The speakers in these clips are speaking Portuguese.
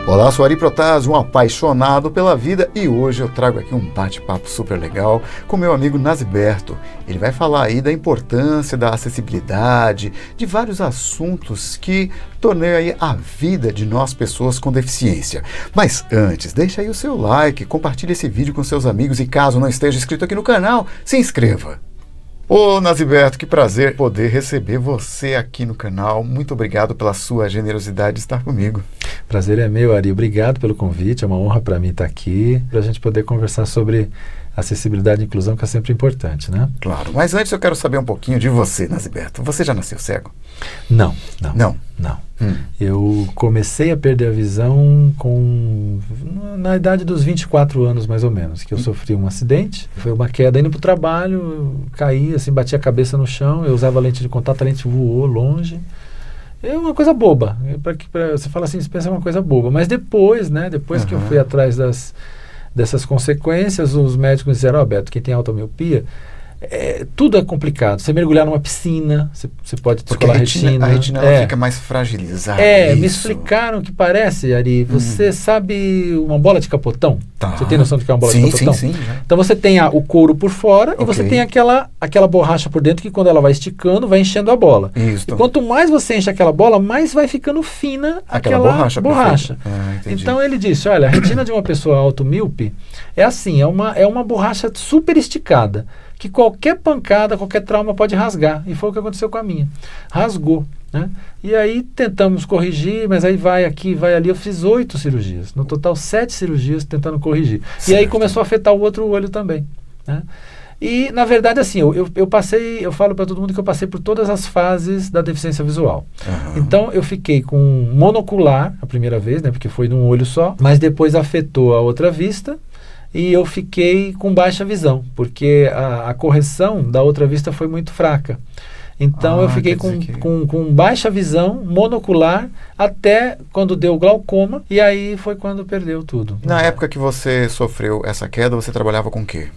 Olá, sou Ari Protásio, um apaixonado pela vida, e hoje eu trago aqui um bate-papo super legal com meu amigo Naziberto. Ele vai falar aí da importância da acessibilidade, de vários assuntos que torneiam aí a vida de nós pessoas com deficiência. Mas antes, deixa aí o seu like, compartilhe esse vídeo com seus amigos e caso não esteja inscrito aqui no canal, se inscreva. Ô Naziberto, que prazer poder receber você aqui no canal. Muito obrigado pela sua generosidade de estar comigo. Prazer é meu, Ari. Obrigado pelo convite. É uma honra para mim estar aqui, para a gente poder conversar sobre acessibilidade e inclusão, que é sempre importante, né? Claro, mas antes eu quero saber um pouquinho de você, Naziberto. Você já nasceu cego? Não. Não. Eu comecei a perder a visão na idade dos 24 anos, mais ou menos, que eu sofri um acidente. Foi uma queda indo para o trabalho, eu caí, assim, bati a cabeça no chão, eu usava lente de contato, a lente voou longe. É uma coisa boba. Você fala assim, você pensa uma coisa boba. Mas depois, né? Depois que eu fui atrás dessas consequências, os médicos disseram, Beto, quem tem automiopia, tudo é complicado. Você mergulhar numa piscina, você pode descolar a retina. A retina ela fica mais fragilizada. Me explicaram que parece, Ari, você sabe uma bola de capotão? Tá. Você tem noção do que é uma bola de capotão? Sim. Então você tem o couro por fora e você tem aquela borracha por dentro que quando ela vai esticando, vai enchendo a bola. Isso. E quanto mais você enche aquela bola, mais vai ficando fina aquela borracha. Então ele disse, olha, a retina de uma pessoa automíope é assim, é uma borracha super esticada, que qualquer pancada, qualquer trauma pode rasgar. E foi o que aconteceu com a minha. Rasgou, né? E aí tentamos corrigir, mas aí vai aqui, vai ali. Eu fiz 8 cirurgias. No total, 7 cirurgias tentando corrigir. Certo. E aí começou a afetar o outro olho também, né? E, na verdade, assim, eu falo para todo mundo que eu passei por todas as fases da deficiência visual. Então, eu fiquei com monocular a primeira vez, né? Porque foi num olho só. Mas depois afetou a outra vista. E eu fiquei com baixa visão, porque a correção da outra vista foi muito fraca. Então eu fiquei com baixa visão, monocular, até quando deu glaucoma, e aí foi quando perdeu tudo. Na época que você sofreu essa queda, você trabalhava com o quê?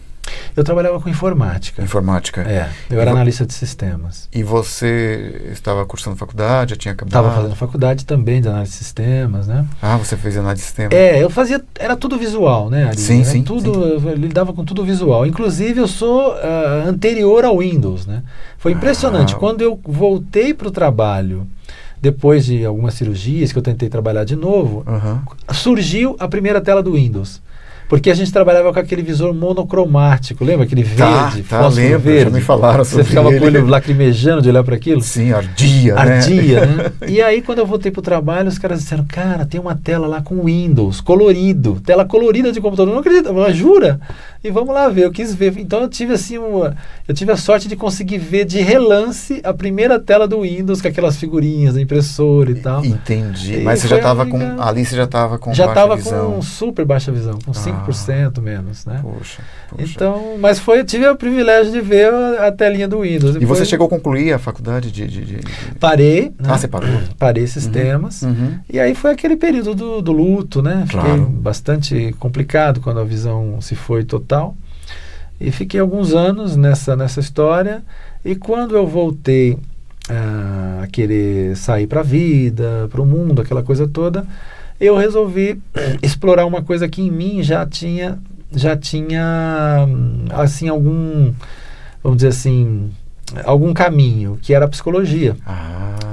Eu trabalhava com informática. Informática? Eu era analista de sistemas. E você estava cursando faculdade, já tinha acabado? Estava fazendo faculdade também de análise de sistemas, né? Ah, você fez análise de sistemas? Eu fazia, era tudo visual, né, Ari? Sim. Eu lidava com tudo visual. Inclusive, eu sou anterior ao Windows, né? Foi impressionante. Quando eu voltei para o trabalho, depois de algumas cirurgias, que eu tentei trabalhar de novo, surgiu a primeira tela do Windows. Porque a gente trabalhava com aquele visor monocromático, lembra? Aquele verde, fósforo verde. Já me falaram sobre Você ficava com o olho lacrimejando de olhar para aquilo? Sim, ardia, né? E aí, quando eu voltei para o trabalho, os caras disseram, cara, tem uma tela lá com Windows, colorido, tela colorida de computador. Não acredito, mas jura? E vamos lá ver, eu quis ver. Então eu tive assim, eu tive a sorte de conseguir ver de relance a primeira tela do Windows, com aquelas figurinhas da impressora e tal. Entendi, mas você já estava com, ali você já estava com já baixa visão. Já estava com super baixa visão, com 5% menos, né? Poxa. Então, mas eu tive o privilégio de ver a telinha do Windows. E você chegou a concluir a faculdade Parei. Né? Você parou? Parei sistemas. E aí foi aquele período do luto, né? Fiquei bastante complicado quando a visão se foi total. E fiquei alguns anos nessa história. E quando eu voltei a querer sair para a vida, para o mundo, aquela coisa toda, eu resolvi explorar uma coisa que em mim já tinha assim, vamos dizer assim, algum caminho, que era a psicologia.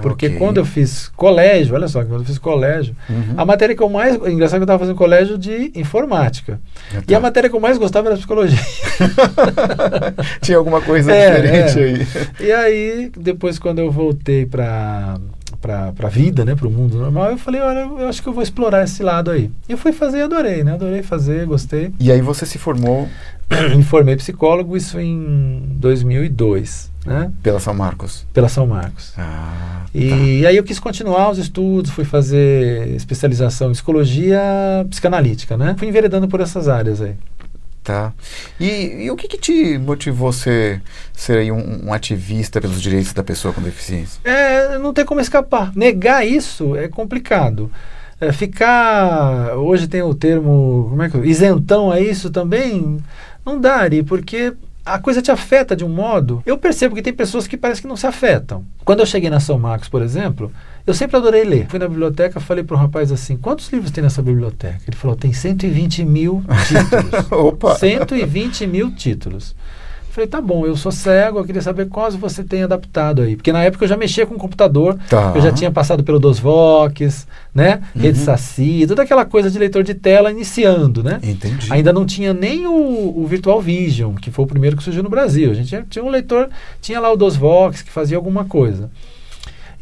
Porque quando eu fiz colégio, olha só, quando eu fiz colégio, a matéria que eu mais... Engraçado que eu estava fazendo colégio de informática. E a matéria que eu mais gostava era psicologia. Tinha alguma coisa diferente aí. E aí, depois quando eu voltei para a vida, né, para o mundo normal, eu falei, olha, eu acho que eu vou explorar esse lado aí. E eu fui fazer e adorei, né? Adorei fazer, gostei. E aí você se formou? Me formei psicólogo, isso em 2002, né? Pela São Marcos? Pela São Marcos. E aí eu quis continuar os estudos, fui fazer especialização em psicologia psicanalítica, né? Fui enveredando por essas áreas aí. Tá. E o que te motivou ser aí um ativista pelos direitos da pessoa com deficiência? Não tem como escapar. Negar isso é complicado. Hoje tem o termo, isentão a isso também, não dá, Ari, porque a coisa te afeta de um modo. Eu percebo que tem pessoas que parece que não se afetam. Quando eu cheguei na São Marcos, por exemplo, Eu sempre adorei ler. Fui na biblioteca, falei para o rapaz assim, quantos livros tem nessa biblioteca? Ele falou, tem 120 mil títulos. Opa! 120 mil títulos. Falei, tá bom, eu sou cego, eu queria saber quais você tem adaptado aí. Porque na época eu já mexia com computador, eu já tinha passado pelo DOSVox, né? Rede Saci, toda aquela coisa de leitor de tela iniciando, né? Entendi. Ainda não tinha nem o Virtual Vision, que foi o primeiro que surgiu no Brasil. A gente tinha um leitor, tinha lá o DOSVox, que fazia alguma coisa.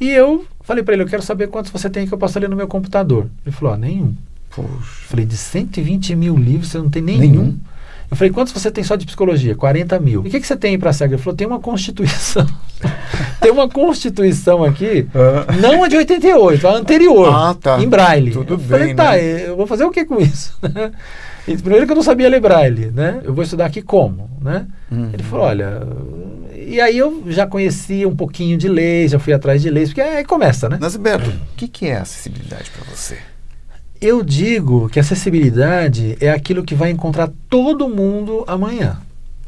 E eu falei para ele, eu quero saber quantos você tem que eu posso ler no meu computador. Ele falou, nenhum. Poxa. Falei, de 120 mil livros, você não tem nenhum? Eu falei, quantos você tem só de psicologia? 40 mil. E o que você tem para cego? Ele falou, tem uma Constituição. Tem uma Constituição aqui, não a de 88, a anterior, em Braille. Tudo bem, falei, tá, eu vou fazer o que com isso? E, primeiro que eu não sabia ler Braille, né? Eu vou estudar aqui como, né? Ele falou, olha... E aí eu já conhecia um pouquinho de leis, já fui atrás de leis, porque aí começa, né? Naziberto, o que é acessibilidade para você? Eu digo que acessibilidade é aquilo que vai encontrar todo mundo amanhã.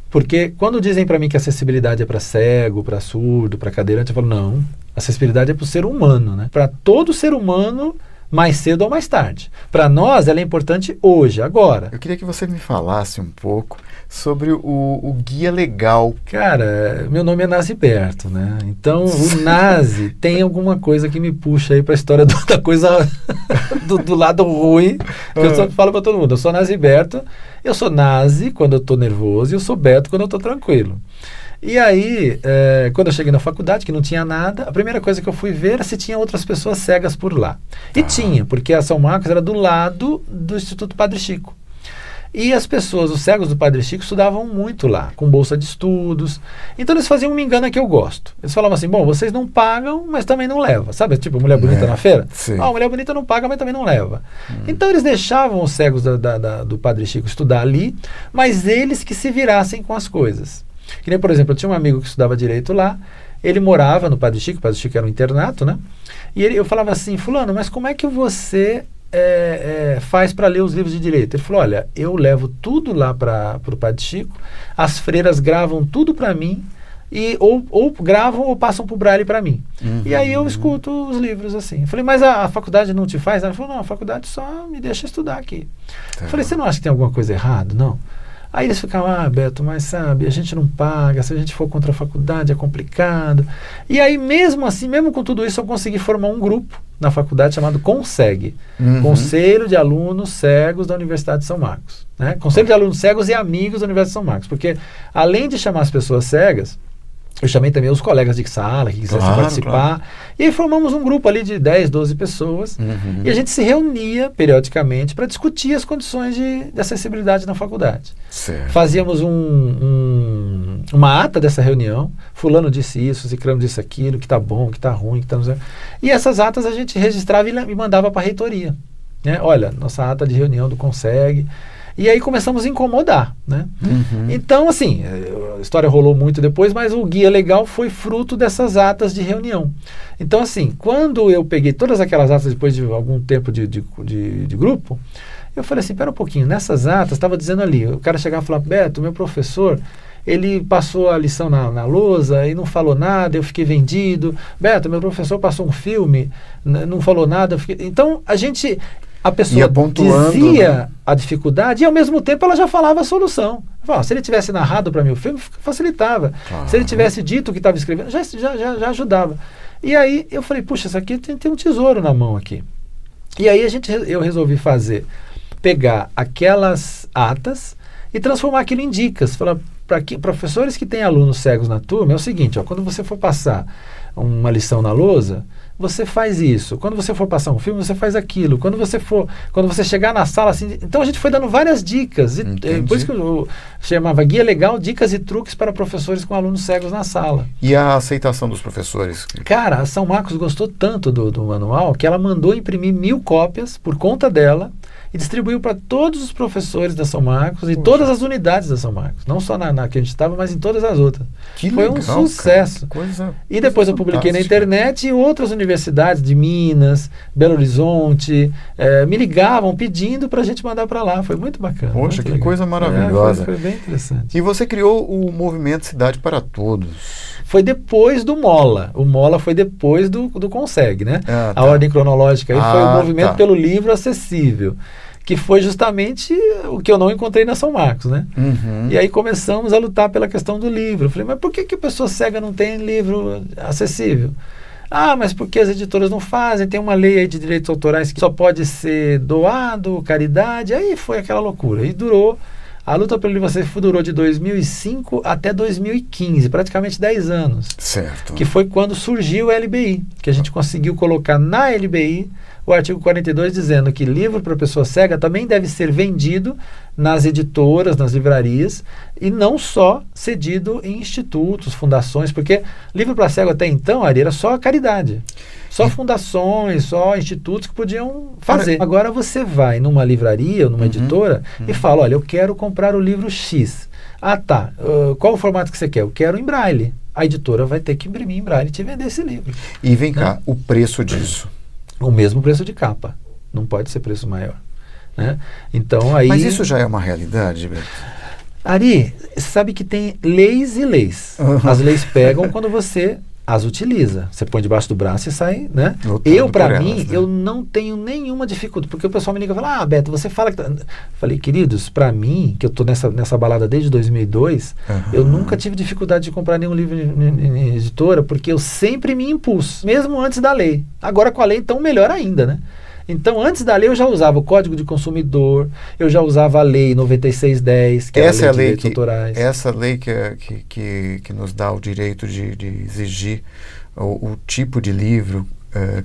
Porque quando dizem para mim que acessibilidade é para cego, para surdo, para cadeirante, eu falo, não, acessibilidade é para o ser humano, né? Para todo ser humano, mais cedo ou mais tarde. Para nós, ela é importante hoje, agora. Eu queria que você me falasse um pouco sobre o guia legal. Cara, meu nome é Naziberto, né? Então, o Nazi tem alguma coisa que me puxa aí para a história da coisa do lado ruim, que eu só falo para todo mundo. Eu sou Naziberto, eu sou Nazi quando eu estou nervoso e eu sou Beto quando eu estou tranquilo. E aí, quando eu cheguei na faculdade, que não tinha nada, a primeira coisa que eu fui ver era se tinha outras pessoas cegas por lá. E tinha, porque a São Marcos era do lado do Instituto Padre Chico. E as pessoas, os cegos do Padre Chico, estudavam muito lá, com bolsa de estudos. Então eles faziam uma engana que eu gosto. Eles falavam assim, bom, vocês não pagam, mas também não levam. Sabe, tipo, mulher bonita na feira? Sim. Mulher bonita não paga, mas também não leva. Então eles deixavam os cegos do Padre Chico estudar ali, mas eles que se virassem com as coisas. Que nem, por exemplo, eu tinha um amigo que estudava direito lá, ele morava no Padre Chico era um internato, né? E eu falava assim, fulano, mas como é que você faz para ler os livros de direito? Ele falou, olha, eu levo tudo lá para o Padre Chico, as freiras gravam tudo para mim, e ou gravam ou passam para o Braille para mim. E aí eu escuto os livros assim. Eu falei, mas a faculdade não te faz? Ele falou, não, a faculdade só me deixa estudar aqui. Eu falei, você não acha que tem alguma coisa errada? Não. Aí eles ficavam, Beto, mas sabe, a gente não paga, se a gente for contra a faculdade é complicado. E aí mesmo assim, mesmo com tudo isso, eu consegui formar um grupo na faculdade chamado CONSEG, Conselho de Alunos Cegos da Universidade de São Marcos. Né? Conselho de Alunos Cegos e Amigos da Universidade de São Marcos, porque além de chamar as pessoas cegas, eu chamei também os colegas de sala que quisessem participar. Claro. E aí formamos um grupo ali de 10, 12 pessoas. E a gente se reunia periodicamente para discutir as condições de acessibilidade na faculdade. Certo. Fazíamos uma ata dessa reunião. Fulano disse isso, Cicrano disse aquilo, que está bom, que está ruim, que está... E essas atas a gente registrava e mandava para a reitoria. Né? Olha, nossa ata de reunião do CONSEG... E aí começamos a incomodar, né? Então, assim, a história rolou muito depois, mas o guia legal foi fruto dessas atas de reunião. Então, assim, quando eu peguei todas aquelas atas depois de algum tempo de grupo, eu falei assim, pera um pouquinho, nessas atas, estava dizendo ali, o cara chegava e falava, Beto, meu professor, ele passou a lição na lousa e não falou nada, eu fiquei vendido. Beto, meu professor passou um filme, não falou nada, eu fiquei... Então, a pessoa dizia a dificuldade e ao mesmo tempo ela já falava a solução. Falava, se ele tivesse narrado para mim o filme, facilitava. Se ele tivesse dito o que estava escrevendo, já ajudava. E aí eu falei, puxa, isso aqui tem um tesouro na mão aqui. E aí eu resolvi pegar aquelas atas e transformar aquilo em dicas. Falar para professores que têm alunos cegos na turma, é o seguinte, quando você for passar uma lição na lousa, você faz isso. Quando você for passar um filme, você faz aquilo. Quando você chegar na sala, assim... Então, a gente foi dando várias dicas. Por isso que eu chamava Guia Legal, Dicas e Truques para Professores com Alunos Cegos na Sala. E a aceitação dos professores? Cara, a São Marcos gostou tanto do manual que ela mandou imprimir 1000 cópias por conta dela e distribuiu para todos os professores da São Marcos e todas as unidades da São Marcos. Não só na que a gente estava, mas em todas as outras. Foi um sucesso. E depois eu publiquei na internet e outras universidades universidades de Minas, Belo Horizonte, me ligavam pedindo para a gente mandar para lá. Foi muito bacana. Poxa, que legal. coisa maravilhosa. Foi bem interessante. E você criou o movimento Cidade para Todos. Foi depois do Mola. O Mola foi depois do Consegue, né? Tá. A ordem cronológica aí foi o movimento pelo livro acessível, que foi justamente o que eu não encontrei na São Marcos, né? Uhum. E aí começamos a lutar pela questão do livro. Eu falei, mas por que a pessoa cega não tem livro acessível? Mas porque as editoras não fazem, tem uma lei aí de direitos autorais que só pode ser doado, caridade. Aí foi aquela loucura. E durou, a luta pelo livro acessível durou de 2005 até 2015, praticamente 10 anos. Certo. Que foi quando surgiu o LBI, que a gente conseguiu colocar na LBI o artigo 42 dizendo que livro para pessoa cega também deve ser vendido nas editoras, nas livrarias, e não só cedido em institutos, fundações, porque livro para cego até então, Ari, era só caridade. Só fundações, só institutos que podiam fazer. Agora você vai numa livraria ou numa editora e fala, olha, eu quero comprar o livro X. Tá. Qual o formato que você quer? Eu quero em braille. A editora vai ter que imprimir em braille e te vender esse livro. E vem cá, o preço disso? O mesmo preço de capa. Não pode ser preço maior. Né? Então, aí... Mas isso já é uma realidade, Gilberto? Ari, sabe que tem leis e leis. As leis pegam quando você as utiliza. Você põe debaixo do braço e sai, né? Para mim, né? Eu não tenho nenhuma dificuldade. Porque o pessoal me liga e fala, Beto, você fala que... Falei, queridos, para mim, que eu tô nessa balada desde 2002, eu nunca tive dificuldade de comprar nenhum livro em editora, porque eu sempre me impus, mesmo antes da lei. Agora com a lei, então melhor ainda, né? Então, antes da lei, eu já usava o Código de Consumidor, eu já usava a Lei 9610, que é a Lei de Direitos Autorais. Essa lei que nos dá o direito de exigir o tipo de livro...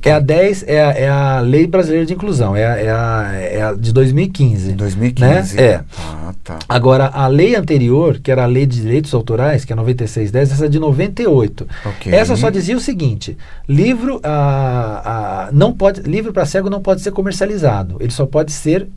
É a 10, é a Lei Brasileira de Inclusão, é a de 2015. 2015. Né? Tá. Agora, a lei anterior, que era a Lei de Direitos Autorais, que é 9610, essa é de 98. Okay. Essa só dizia o seguinte, livro para cego não pode ser comercializado, ele só pode ser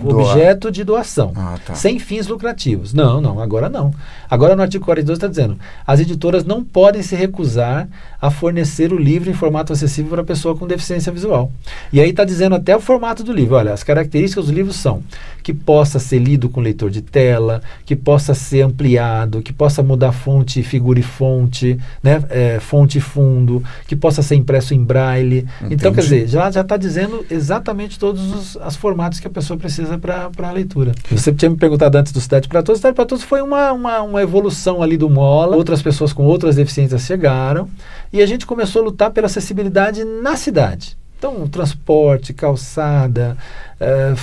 objeto de doação, sem fins lucrativos. Não, agora não. Agora no artigo 42 está dizendo, as editoras não podem se recusar a fornecer o livro em formato acessível para a pessoa com deficiência visual. E aí está dizendo até o formato do livro. Olha, as características do livro são que possa ser lido com leitor de tela, que possa ser ampliado, que possa mudar fonte, figura e fonte, né? Fonte e fundo, que possa ser impresso em braille. Entendi. Então, quer dizer, já está dizendo exatamente todos os formatos que a pessoa precisa para a leitura. Você tinha me perguntado antes do Cidade para Todos. Cidade para Todos foi uma evolução ali do Mola. Outras pessoas com outras deficiências chegaram e a gente começou a lutar pela acessibilidade na cidade. Então, transporte, calçada,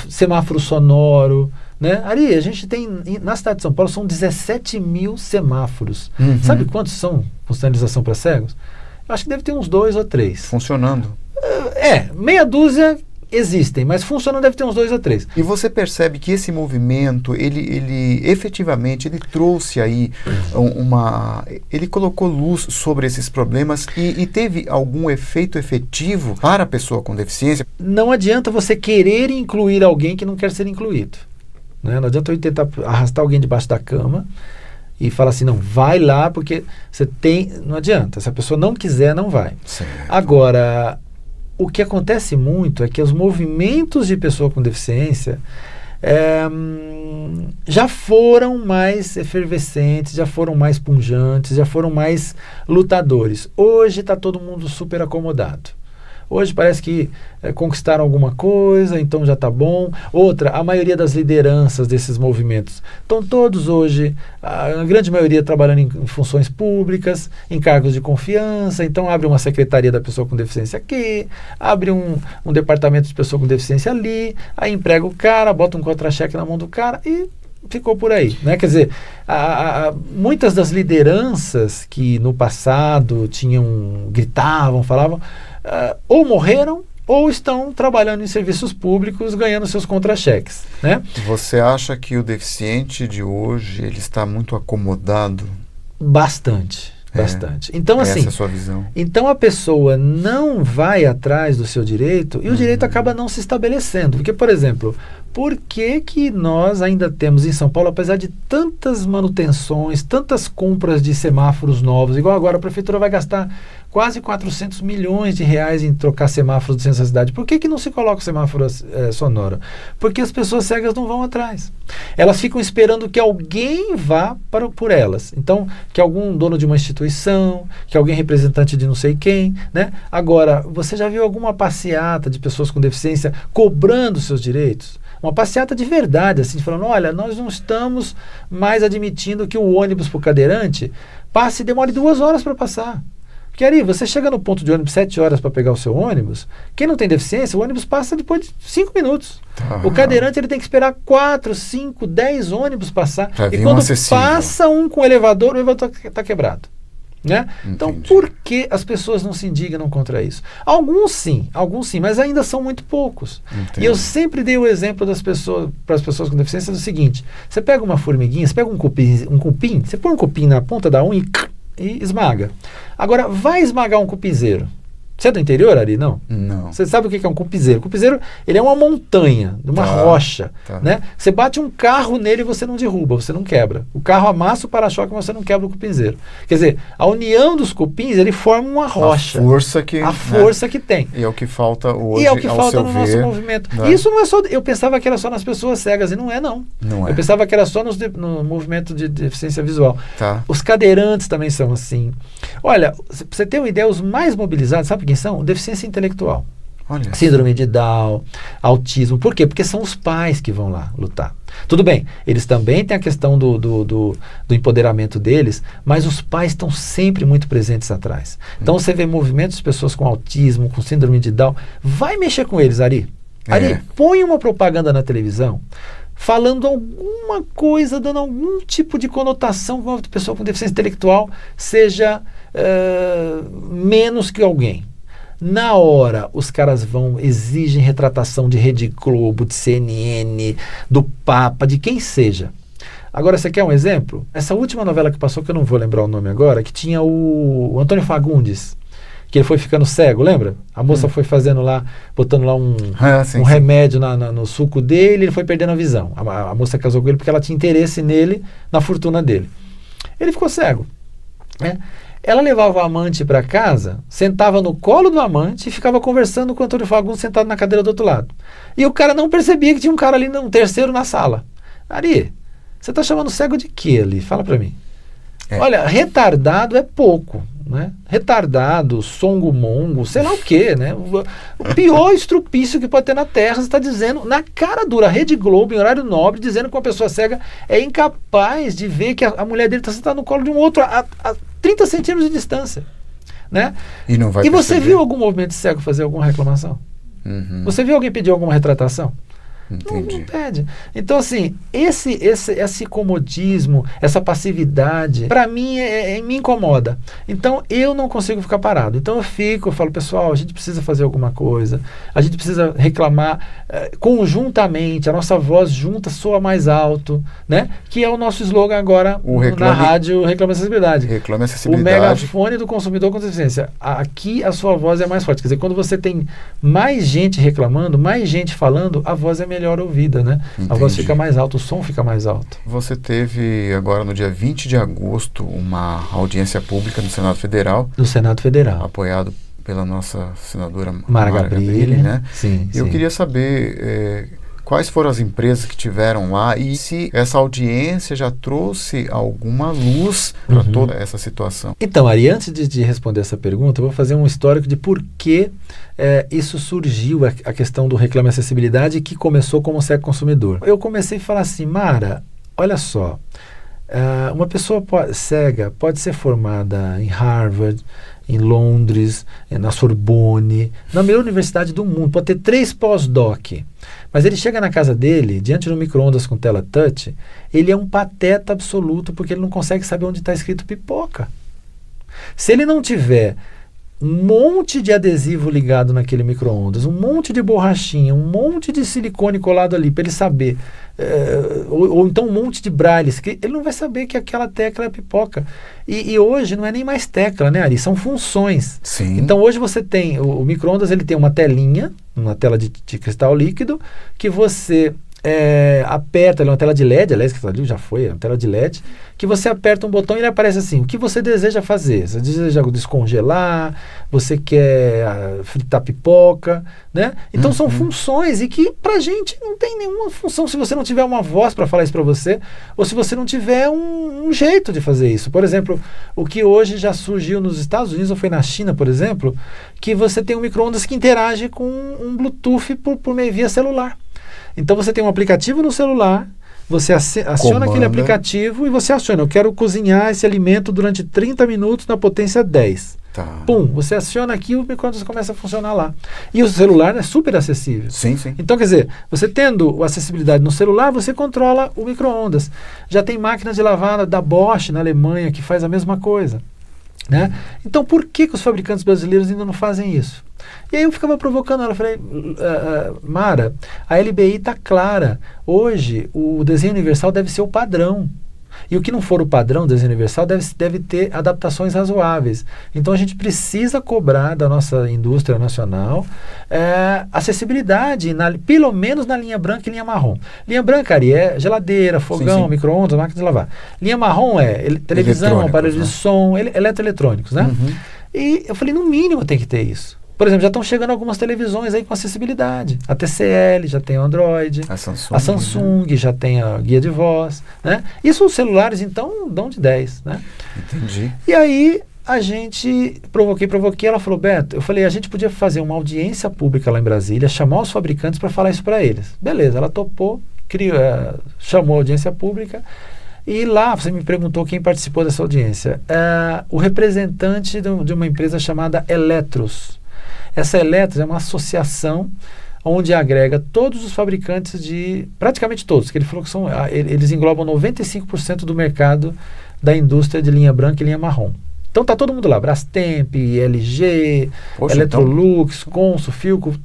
semáforo sonoro, né? Ari, a gente tem, na cidade de São Paulo, são 17 mil semáforos. Sabe quantos são com sinalização para cegos? Eu acho que deve ter uns 2 ou 3. Funcionando? Meia dúzia existem, mas funcionando deve ter uns 2 ou 3. E você percebe que esse movimento, ele efetivamente, ele trouxe aí ele colocou luz sobre esses problemas e teve algum efeito efetivo para a pessoa com deficiência? Não adianta você querer incluir alguém que não quer ser incluído. Né? Não adianta eu tentar arrastar alguém debaixo da cama e falar assim, não, vai lá porque você tem... Não adianta, se a pessoa não quiser, não vai. Certo. Agora... O que acontece muito é que os movimentos de pessoa com deficiência já foram mais efervescentes, já foram mais punjantes, já foram mais lutadores. Hoje está todo mundo super acomodado. Hoje parece que conquistaram alguma coisa, então já está bom. Outra, a maioria das lideranças desses movimentos estão todos hoje, a grande maioria trabalhando em funções públicas, em cargos de confiança. Então abre uma secretaria da pessoa com deficiência aqui, abre um departamento de pessoa com deficiência ali, aí emprega o cara, bota um contra-cheque na mão do cara e ficou por aí, né? Quer dizer, muitas das lideranças que no passado gritavam, falavam, ou morreram ou estão trabalhando em serviços públicos ganhando seus contra-cheques, né? Você acha que o deficiente de hoje ele está muito acomodado? Bastante. Então, assim, essa é a sua visão. Então a pessoa não vai atrás do seu direito e o direito acaba não se estabelecendo. Porque, por exemplo, por que nós ainda temos em São Paulo, apesar de tantas manutenções, tantas compras de semáforos novos, igual agora a prefeitura vai gastar quase 400 milhões de reais em trocar semáforos do centro da cidade. Por que não se coloca o semáforo sonoro? Porque as pessoas cegas não vão atrás. Elas ficam esperando que alguém vá por elas. Então, que algum dono de uma instituição, que alguém representante de não sei quem, né? Agora, você já viu alguma passeata de pessoas com deficiência cobrando seus direitos? Uma passeata de verdade, assim, falando, olha, nós não estamos mais admitindo que o ônibus para o cadeirante passe e demore 2 horas para passar. Porque aí, você chega no ponto de ônibus 7 horas para pegar o seu ônibus, quem não tem deficiência, o ônibus passa depois de 5 minutos. O cadeirante ele tem que esperar 4, 5, 10 ônibus passar. E quando passa um com o elevador está quebrado. Né? Então, por que as pessoas não se indignam contra isso? Alguns sim, mas ainda são muito poucos. E eu sempre dei o exemplo para as pessoas com deficiência do seguinte: você pega uma formiguinha, você pega um cupim, você põe um cupim na ponta da unha e esmaga. Agora, vai esmagar um cupinzeiro. Você é do interior, Ari? Não? Não. Você sabe o que é um cupizeiro? O cupizeiro, ele é uma montanha, uma rocha. Né? Você bate um carro nele e você não derruba, você não quebra. O carro amassa o para-choque, mas você não quebra o cupinzeiro. Quer dizer, a união dos cupins, ele forma uma rocha. A força que tem. E é o que falta hoje, e é o que falta no nosso movimento. Né? Isso não é só... Eu pensava que era só nas pessoas cegas, e não é, não. Não é. Eu pensava que era só no movimento de deficiência visual. Tá. Os cadeirantes também são assim. Olha, pra você ter uma ideia, os mais mobilizados, sabe quem são? Deficiência intelectual. Olha. Síndrome de Down, autismo. Por quê? Porque são os pais que vão lá lutar. Tudo bem, eles também têm a questão do empoderamento deles, mas os pais estão sempre muito presentes atrás. Então você vê movimentos de pessoas com autismo, com síndrome de Down. Vai mexer com eles, Ari. Ari, põe uma propaganda na televisão falando alguma coisa, dando algum tipo de conotação com a pessoa com deficiência intelectual seja menos que alguém. Na hora, os caras exigem retratação de Rede Globo, de CNN, do Papa, de quem seja. Agora, você quer um exemplo? Essa última novela que passou, que eu não vou lembrar o nome agora, que tinha o Antônio Fagundes, que ele foi ficando cego, lembra? A moça foi fazendo lá, botando lá um remédio no suco dele, ele foi perdendo a visão. A moça casou com ele porque ela tinha interesse nele, na fortuna dele. Ele ficou cego, né? Ela levava o amante para casa, sentava no colo do amante e ficava conversando com o Antônio Fagundes sentado na cadeira do outro lado. E o cara não percebia que tinha um cara ali, um terceiro na sala. Ari, você está chamando cego de quê ali? Fala para mim. Olha, retardado é pouco, né? Retardado, songo-mongo, sei lá o quê, né? O pior estrupício que pode ter na Terra, você está dizendo, na cara dura, Rede Globo, em horário nobre, dizendo que uma pessoa cega é incapaz de ver que a mulher dele está sentada no colo de um outro a 30 centímetros de distância, né? E você viu algum movimento de cego fazer alguma reclamação? Você viu alguém pedir alguma retratação? Não pede. Então, assim, esse comodismo, essa passividade, para mim, me incomoda. Então, eu não consigo ficar parado. Então, eu falo, pessoal, a gente precisa fazer alguma coisa, a gente precisa reclamar conjuntamente, a nossa voz junta soa mais alto, né? Que é o nosso slogan agora na rádio Reclame Acessibilidade. Reclame Acessibilidade. O megafone do consumidor com deficiência. Aqui a sua voz é mais forte. Quer dizer, quando você tem mais gente reclamando, mais gente falando, a voz é melhor ouvida, né? Entendi. A voz fica mais alta, o som fica mais alto. Você teve agora no dia 20 de agosto uma audiência pública no Senado Federal. Do Senado Federal. Apoiado pela nossa senadora Mara Gabrilli, né? Sim. Eu queria saber quais foram as empresas que tiveram lá e se essa audiência já trouxe alguma luz para toda essa situação. Então, Ari, antes de responder essa pergunta, eu vou fazer um histórico de por que isso surgiu, a questão do Reclame Acessibilidade, que começou como cego consumidor. Eu comecei a falar assim, Mara, olha só, uma pessoa cega pode ser formada em Harvard, em Londres, na Sorbonne, na melhor universidade do mundo, pode ter 3 pós-doc. Mas ele chega na casa dele, diante do micro-ondas com tela touch, ele é um pateta absoluto, porque ele não consegue saber onde está escrito pipoca. Se ele não tiver um monte de adesivo ligado naquele micro-ondas, um monte de borrachinha, um monte de silicone colado ali para ele saber, ou então um monte de braille, ele não vai saber que aquela tecla é pipoca. E hoje não é nem mais tecla, né, Ari? São funções. Sim. Então hoje você tem, o micro-ondas ele tem uma telinha, uma tela de cristal líquido, que você aperta, ela é uma tela de LED, aliás, que já foi, é uma tela de LED, que você aperta um botão e ele aparece assim, o que você deseja fazer? Você deseja descongelar, você quer fritar pipoca, né? Então são funções e que pra gente não tem nenhuma função se você não tiver uma voz para falar isso para você, ou se você não tiver um jeito de fazer isso. Por exemplo, o que hoje já surgiu nos Estados Unidos, ou foi na China, por exemplo, que você tem um micro-ondas que interage com um Bluetooth por meio via celular. Então você tem um aplicativo no celular, você aciona aquele aplicativo e você aciona, eu quero cozinhar esse alimento durante 30 minutos na potência 10. Tá. Pum, você aciona aqui e o micro-ondas começa a funcionar lá. E o celular é super acessível. Sim, sim. Então, quer dizer, você tendo acessibilidade no celular, você controla o micro-ondas. Já tem máquina de lavar da Bosch na Alemanha que faz a mesma coisa. Né? Então, por que os fabricantes brasileiros ainda não fazem isso? E aí eu ficava provocando ela, falei, Mara, a LBI está clara. Hoje, o desenho universal deve ser o padrão. E o que não for o padrão do desenho universal deve ter adaptações razoáveis. Então a gente precisa cobrar da nossa indústria nacional acessibilidade, pelo menos na linha branca e linha marrom. Linha branca, Ari, é geladeira, fogão, micro-ondas, máquina de lavar. Linha marrom é televisão, aparelho de som, eletroeletrônicos, né? E eu falei, no mínimo tem que ter isso. Por exemplo, já estão chegando algumas televisões aí com acessibilidade. A TCL já tem o Android, a Samsung já tem a guia de voz, né? Isso os celulares, então, dão de 10, né? Entendi. E aí, a gente, provoquei, ela falou, Beto, eu falei, a gente podia fazer uma audiência pública lá em Brasília, chamar os fabricantes para falar isso para eles. Beleza, ela topou, chamou a audiência pública, e lá, você me perguntou quem participou dessa audiência. O representante de uma empresa chamada Eletros. Essa Eletros é uma associação onde agrega todos os fabricantes praticamente todos, que ele falou que eles englobam 95% do mercado da indústria de linha branca e linha marrom. Então tá todo mundo lá, Brastemp, LG, Electrolux, Consul, Philco,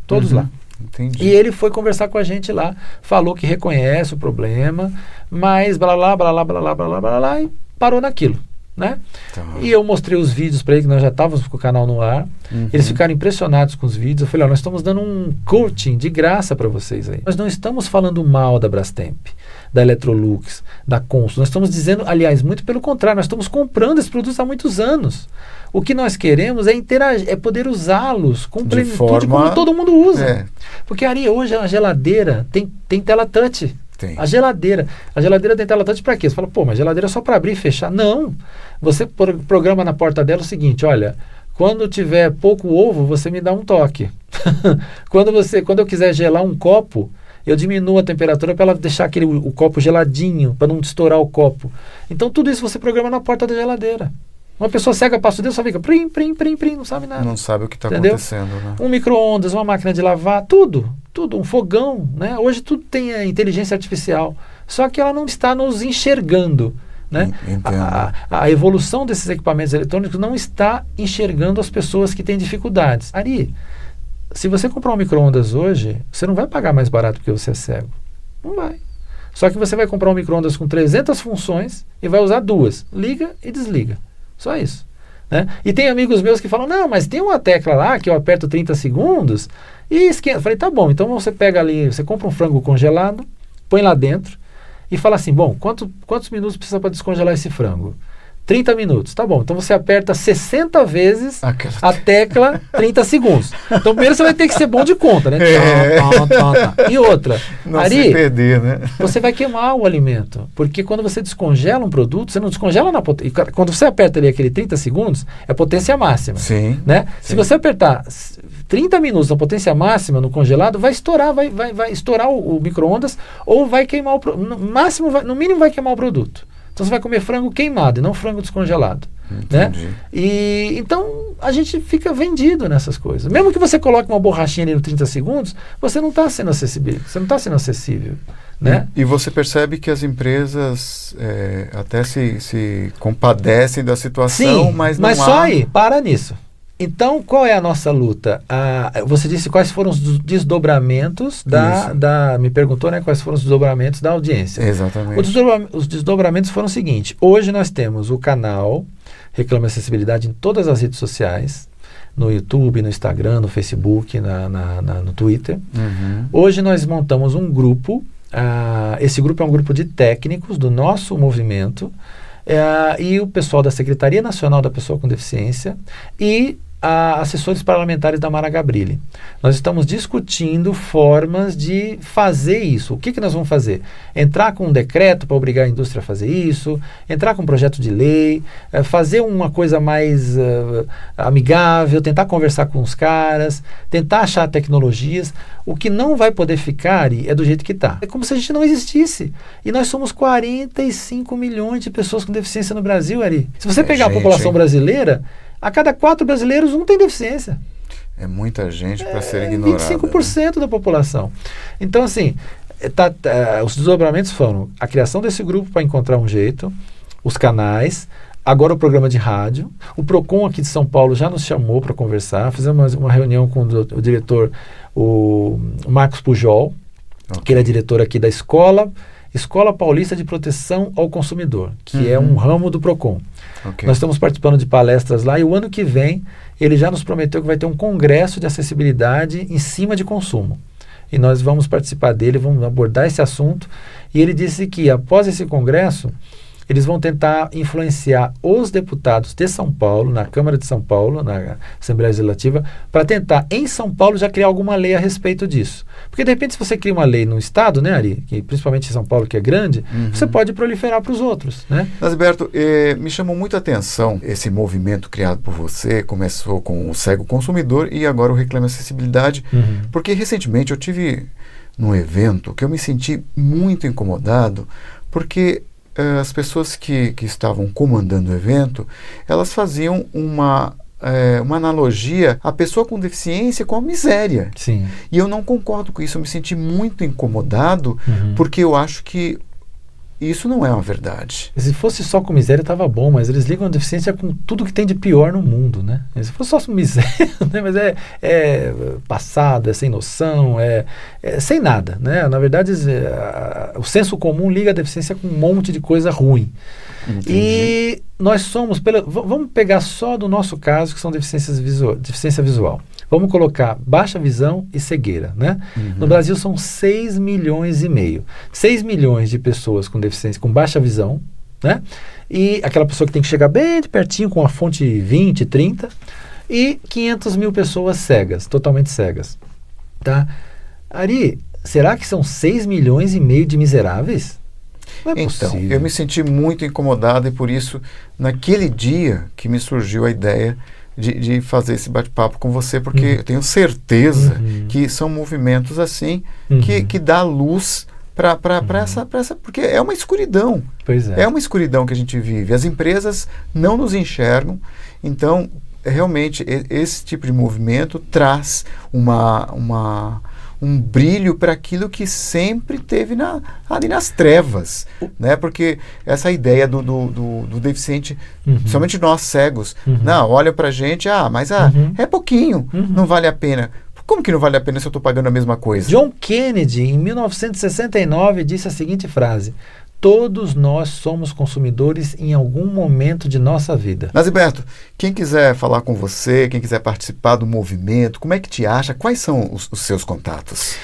todos lá. Entendi. E ele foi conversar com a gente lá, falou que reconhece o problema, mas blá blá, e parou naquilo. Né? Tá. E eu mostrei os vídeos para ele, que nós já estávamos com o canal no ar. Eles ficaram impressionados com os vídeos. Eu falei, nós estamos dando um coaching de graça para vocês aí. Nós não estamos falando mal da Brastemp, da Electrolux, da Consul. Nós estamos dizendo, aliás, muito pelo contrário, nós estamos comprando esses produtos há muitos anos. O que nós queremos é interagir, é poder usá-los com plenitude, como todo mundo usa. Porque, Ari, hoje a geladeira tem tela touch. Tem. A geladeira tem tela touch para quê? Você fala, pô, mas geladeira é só para abrir e fechar. Não. Você programa na porta dela o seguinte, olha, quando tiver pouco ovo, você me dá um toque. Quando eu quiser gelar um copo, eu diminuo a temperatura para ela deixar o copo geladinho, para não estourar o copo. Então tudo isso você programa na porta da geladeira. Uma pessoa cega passa o dedo, só fica prim, não sabe nada. Não sabe o que está acontecendo, né? Um micro-ondas, uma máquina de lavar, tudo, um fogão, né? Hoje tudo tem a inteligência artificial, só que ela não está nos enxergando, né? A evolução desses equipamentos eletrônicos não está enxergando as pessoas que têm dificuldades. Ari, se você comprar um micro-ondas hoje, você não vai pagar mais barato porque você é cego. Não vai. Só que você vai comprar um micro-ondas com 300 funções e vai usar 2, liga e desliga. Só isso. Né? E tem amigos meus que falam, não, mas tem uma tecla lá que eu aperto 30 segundos e esquenta. Eu falei, tá bom, então você pega ali, você compra um frango congelado, põe lá dentro e fala assim, bom, quantos minutos precisa para descongelar esse frango? 30 minutos, tá bom. Então você aperta 60 vezes a tecla 30 segundos. Então primeiro você vai ter que ser bom de conta, né? E outra, não Ari, se perder, né? Você vai queimar o alimento. Porque quando você descongela um produto, você não descongela na potência. Quando você aperta ali aquele 30 segundos, é potência máxima. Sim. Né? Sim. Se você apertar 30 minutos na potência máxima no congelado, vai estourar, vai estourar o micro-ondas ou vai queimar no mínimo vai queimar o produto. Então você vai comer frango queimado e não frango descongelado. Né? E então a gente fica vendido nessas coisas. Mesmo que você coloque uma borrachinha ali no 30 segundos, você não está sendo acessível. Né? E você percebe que as empresas até se compadecem da situação, sim, mas só aí, para nisso. Então, qual é a nossa luta? Você disse quais foram os desdobramentos me perguntou, né, quais foram os desdobramentos da audiência. Exatamente. Os desdobramentos foram o seguinte, hoje nós temos o canal Reclame Acessibilidade em todas as redes sociais, no YouTube, no Instagram, no Facebook, no Twitter. Hoje nós montamos um grupo. Esse grupo é um grupo de técnicos do nosso movimento e o pessoal da Secretaria Nacional da Pessoa com Deficiência e assessores parlamentares da Mara Gabrilli. Nós estamos discutindo formas de fazer isso. O que nós vamos fazer? Entrar com um decreto para obrigar a indústria a fazer isso, entrar com um projeto de lei, fazer uma coisa mais amigável, tentar conversar com os caras, tentar achar tecnologias. O que não vai poder ficar é do jeito que está. É como se a gente não existisse. E nós somos 45 milhões de pessoas com deficiência no Brasil, Ari. Se você pegar a população brasileira, a cada 4 brasileiros, 1 tem deficiência. É muita gente para ser ignorada. 25% da população. Então, assim, os desdobramentos foram a criação desse grupo para encontrar um jeito, os canais, agora o programa de rádio. O PROCON aqui de São Paulo já nos chamou para conversar. Fizemos uma reunião com o diretor, o Marcos Pujol, que ele é diretor aqui da Escola Paulista de Proteção ao Consumidor, que é um ramo do PROCON. Nós estamos participando de palestras lá e o ano que vem ele já nos prometeu que vai ter um congresso de acessibilidade em cima de consumo. E nós vamos participar dele, vamos abordar esse assunto. E ele disse que após esse congresso, eles vão tentar influenciar os deputados de São Paulo, na Câmara de São Paulo, na Assembleia Legislativa, para tentar, em São Paulo, já criar alguma lei a respeito disso. Porque, de repente, se você cria uma lei no Estado, né, Ari, que, principalmente em São Paulo, que é grande, você pode proliferar para os outros, né? Nasberto, me chamou muito a atenção esse movimento criado por você, começou com o Cego Consumidor e agora o Reclame Acessibilidade, porque, recentemente, eu tive num evento que eu me senti muito incomodado, porque as pessoas que estavam comandando o evento, elas faziam uma analogia à pessoa com deficiência com a miséria. Sim. E eu não concordo com isso, eu me senti muito incomodado, porque eu acho que isso não é uma verdade. Se fosse só com miséria, estava bom, mas eles ligam a deficiência com tudo que tem de pior no mundo, né? Se fosse só com miséria, né? Mas é passado, é sem noção, é sem nada, né? Na verdade, o senso comum liga a deficiência com um monte de coisa ruim. Entendi. E nós somos, vamos pegar só do nosso caso, que são deficiência visual. Vamos colocar baixa visão e cegueira, né? No Brasil são 6,5 milhões. 6 milhões de pessoas com deficiência, com baixa visão, né? E aquela pessoa que tem que chegar bem de pertinho com a fonte 20, 30. E 500 mil pessoas cegas, totalmente cegas. Tá? Ari, será que são 6,5 milhões de miseráveis? Não é então, possível. Eu me senti muito incomodado e por isso, naquele dia que me surgiu a ideia de fazer esse bate-papo com você, porque eu tenho certeza que são movimentos assim que dá luz para essa, porque é uma escuridão. Pois é. É uma escuridão que a gente vive. As empresas não nos enxergam, então realmente esse tipo de movimento traz um brilho para aquilo que sempre teve ali nas trevas, né? Porque essa ideia do deficiente, somente nós cegos, não, olha para a gente, mas é pouquinho, não vale a pena. Como que não vale a pena se eu estou pagando a mesma coisa? John Kennedy, em 1969, disse a seguinte frase: todos nós somos consumidores em algum momento de nossa vida. Nasberto, quem quiser falar com você, quem quiser participar do movimento, como é que te acha? Quais são os seus contatos?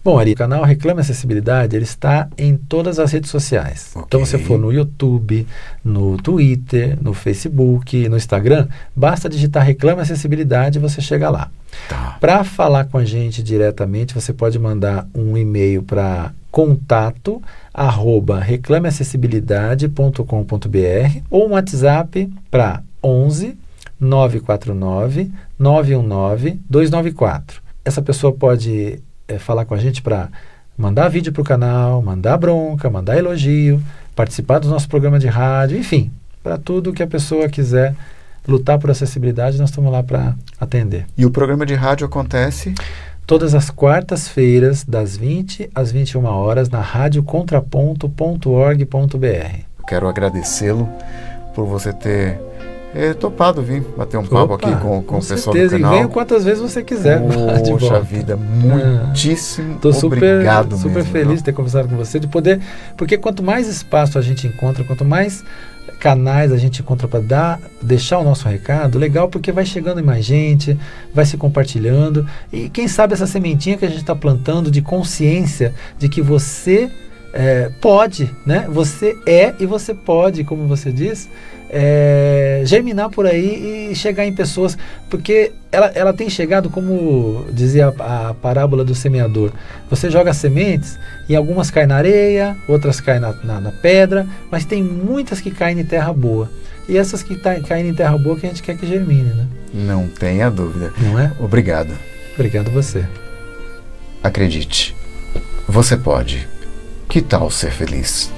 Bom, Ari, o canal Reclame Acessibilidade, ele está em todas as redes sociais. Okay. Então, se você for no YouTube, no Twitter, no Facebook, no Instagram, basta digitar Reclame Acessibilidade e você chega lá. Tá. Para falar com a gente diretamente, você pode mandar um e-mail para contato@reclameacessibilidade.com.br ou um WhatsApp para 11 949 919 294. Essa pessoa pode falar com a gente para mandar vídeo para o canal, mandar bronca, mandar elogio, participar do nosso programa de rádio, enfim, para tudo que a pessoa quiser lutar por acessibilidade, nós estamos lá para atender. E o programa de rádio acontece? Todas as quartas-feiras, das 20 às 21 horas, na radiocontraponto.org.br. Quero agradecê-lo por você ter topado vir bater um papo aqui com o pessoal do canal. E venha quantas vezes você quiser. Poxa vida, muitíssimo obrigado. Estou super mesmo, feliz de ter conversado com você, de poder, porque quanto mais espaço a gente encontra, quanto mais canais a gente encontra para deixar o nosso recado, legal, porque vai chegando em mais gente, vai se compartilhando, e quem sabe essa sementinha que a gente está plantando de consciência de que você pode, né? Você e você pode, como você diz, germinar por aí e chegar em pessoas, porque ela tem chegado, como dizia a parábola do semeador. Você joga sementes e algumas caem na areia, outras caem na pedra, mas tem muitas que caem em terra boa. E essas que caem em terra boa que a gente quer que germine, né? Não tenha dúvida. Não é? Obrigado. Obrigado a você. Acredite, você pode. Que tal ser feliz?